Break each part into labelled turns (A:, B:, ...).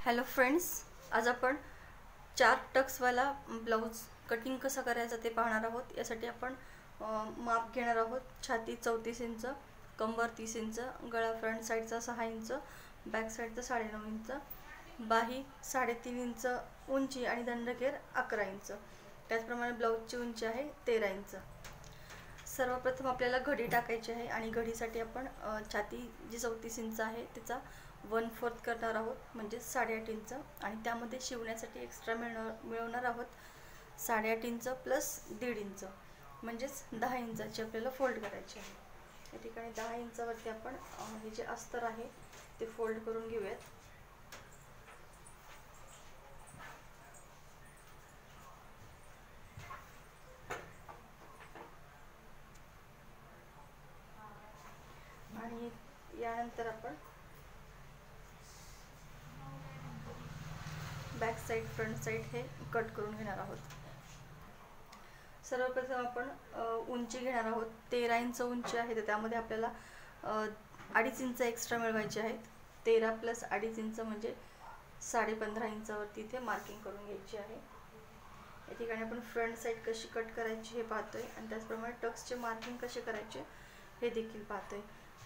A: Hello friends, आज आपण 4 टक्सवाला blouse cutting कसा करायचा ते पाहणार आहोत। यासाठी आपण माप घेणार आहोत। छाती 34 इंच, कंबर 30 इंच, गळा फ्रंट साईडचा 6 इंच, बॅक साईडचा 9.5 इंच, बाही 3.5 इंच उंची आणि दंडघेर 11 इंच। त्याचप्रमाणे ब्लाऊजची उंची आहे 13 इंच। सर्वप्रथम आपल्याला घडी टाकायची आहे आणि घडीसाठी आपण छाती जी 34 इंच आहे त्याचा 1/4 करणार आहोत, म्हणजे 8.5 इंच, आणि त्यामध्ये शिवण्यासाठी एक्स्ट्रा मिळवणार आहोत 8.5 इंच प्लस 1.5 इंच, म्हणजेच 10 इंचाची आपल्याला फोल्ड करायची आहे। या ठिकाणी 10 इंचावरती आपण हे जे अस्तर आहे ते फोल्ड करून घेऊयात। आणि यानंतर आपण बॅक साईड फ्रंट साईड हे कट करून घेणार आहोत। सर्वप्रथम आपण उंची घेणार आहोत। 13 इंच उंची आहे, तर त्यामध्ये आपल्याला 2.5 इंच एक्स्ट्रा मिळवायचे आहेत। 13 प्लस 2.5 इंच म्हणजे 15.5 इंचावरती इथे मार्किंग करून घ्यायची आहे। या ठिकाणी आपण फ्रंट साईड कशी कट करायची हे पाहतोय आणि त्याचप्रमाणे टक्सचे मार्किंग कसे करायचे हे देखील पाहतोय।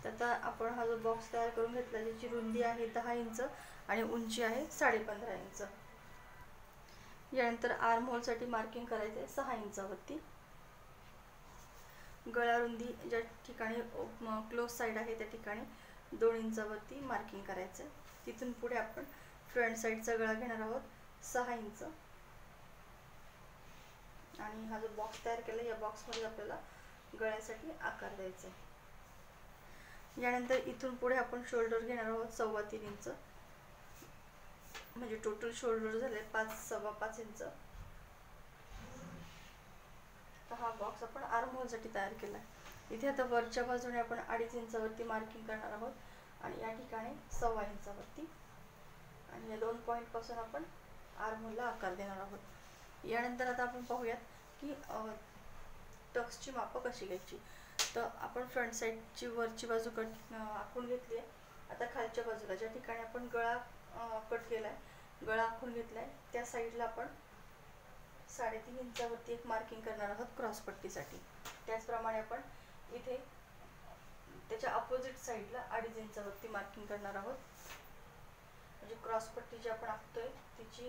A: तर आता आपण हा जो बॉक्स तयार करून घेतला, ज्याची रुंदी आहे 10 इंच आणि उंची आहे 15.5 इंच। यानंतर आर्म होल साठी मार्किंग करायचे 6 इंचावरती। गळा रुंदी ज्या ठिकाणी क्लोज साईड आहे त्या ठिकाणी 2 इंचावरती मार्किंग करायचं। तिथून पुढे आपण फ्रंट साईडचा गळा घेणार आहोत 6 इंच, आणि हा जो बॉक्स तयार केला या बॉक्समध्ये आपल्याला गळ्यासाठी आकार द्यायचा आहे। यानंतर इथून पुढे आपण शोल्डर घेणार आहोत 3.25 इंच, म्हणजे टोटल शोल्डर झाले 5-5.25 इंच। हा बॉक्स आपण आर्म होल साठी तयार केला आहे। इथे आता वरच्या बाजूने आपण 2.5 इंचावरती मार्किंग करणार आहोत आणि या ठिकाणी 1.25 इंचावरती, आणि या 2 पॉइंट पासून आपण आर्म होलला आकार देणार आहोत। यानंतर आता आपण पाहूयात की टक्सची माप कशी घ्यायची। तर आपण फ्रंट साईडची वरची बाजू आखून घेतली आहे। आता खालच्या बाजूला ज्या ठिकाणी आपण गळा कट केलाय, गळा आखून घेतलाय, त्या साईडला आपण 3.5 इंचावरती एक मार्किंग करणार आहोत क्रॉस पट्टीसाठी। त्याचप्रमाणे आपण इथे त्याच्या अपोजिट साईडला 2.5 इंचावरती मार्किंग करणार आहोत, म्हणजे क्रॉस पट्टी जी आपण आखतोय तिची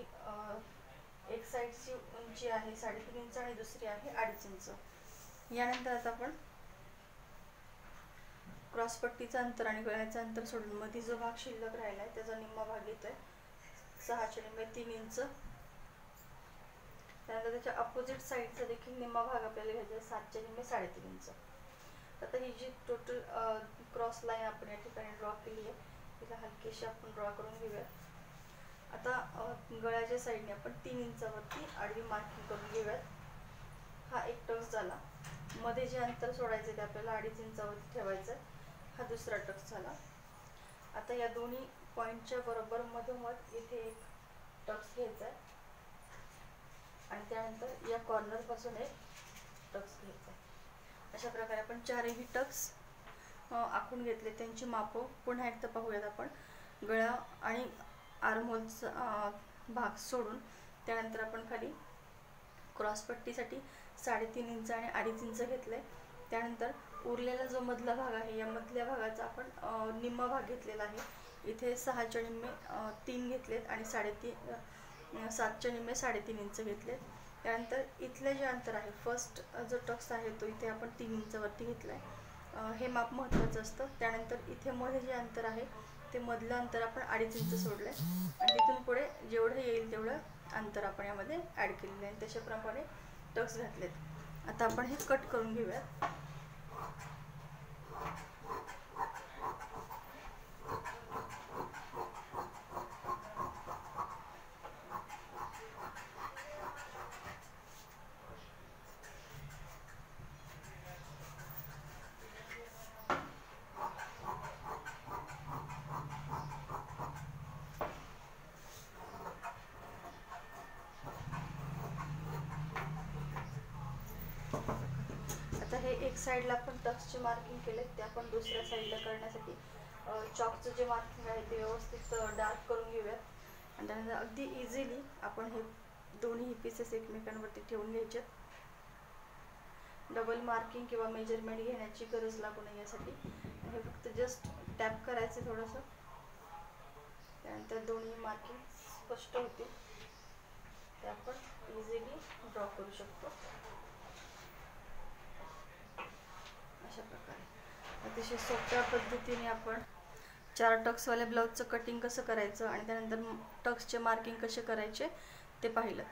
A: एक साईडची उंची आहे 3.5 इंच आणि दुसरी आहे 2.5 इंच। यानंतर आता आपण क्रॉस पट्टीचं अंतर आणि गळ्याचं अंतर सोडून मध्ये जो भाग शिल्लक राहिला आहे त्याचा निम्मा भाग घेतोय 6.3 इंच। त्यानंतर त्याच्या अपोजिट साईडचा देखील निम्मा भाग आपल्याला घ्यायचा आहे 7.3 इंच। आता ही जी टोटल क्रॉस लाईन आपण या ठिकाणी ड्रॉ केली आहे तिला हलकीशी आपण ड्रॉ करून घेऊया। आता गळ्याच्या साईडने आपण 3 इंचावरती आडवी मार्किंग करून घेऊयात। हा एक टक्स झाला। मध्ये जे अंतर सोडायचे ते आपल्याला 2.5 इंचावरती ठेवायचं, हा दुसरा टक्स झाला। आता या दोन्ही पॉइंटच्या बरोबर मधोमध इथे एक टक्स घ्यायचा आहे आणि त्यानंतर या कॉर्नर पासून एक टक्स घ्यायचा आहे। अशा प्रकारे आपण 4ही टक्स आखून घेतले। त्यांची माप पुन्हा एकदा पाहूयात आपण। गळा आणि आर्म होलचा भाग सोडून त्यानंतर आपण खाली क्रॉस पट्टीसाठी 3.5 इंच आणि 2.5 इंच घेतले। त्यानंतर उरलेला जो मधला भाग आहे या मधल्या भागाचा आपण निम्मा भाग घेतलेला आहे। इथे 6.3 घेतलेत आणि 7.3 इंच घेतलेत। त्यानंतर इथले जे अंतर आहे, फर्स्ट जो टक्स आहे तो इथे आपण 3 इंचावरती घेतलाय, हे माप महत्त्वाचं असतं। त्यानंतर इथे मध्ये जे अंतर आहे ते मधलं अंतर आपण 2.5 इंच सोडलंय आणि तिथून पुढे जेवढं येईल तेवढं अंतर आपण यामध्ये ॲड केलेलं आहे। त्याच्याप्रमाणे टक्स घातलेत। आता आपण हे कट करून घेऊया। आता हे एक साईडला आपण टक्सचे मार्किंग केले, ते आपण दुसऱ्या साईडला करण्यासाठी चॉकचं जे मार्किंग आहे ते व्यवस्थित डार्क करून घेऊयात। आणि त्यानंतर अगदी इझिली आपण हे दोन्ही पीसेस एकमेकांवरती ठेवून घ्यायचे. डबल मार्किंग किंवा मेजरमेंट घेण्याची गरज लागू नये यासाठी हे फक्त जस्ट टॅप करायचं थोडंसं. त्यानंतर दोन्ही मार्किंग स्पष्ट होतील, ते आपण इझिली ड्रॉ करू शकतो. अशा प्रकारे अतिशय सोप्या पद्धतीने आपण 4 टक्सवाल्या ब्लाऊजचं कटिंग कसं करायचं आणि त्यानंतर टक्सचे मार्किंग कसे करायचे ते पाहिलं.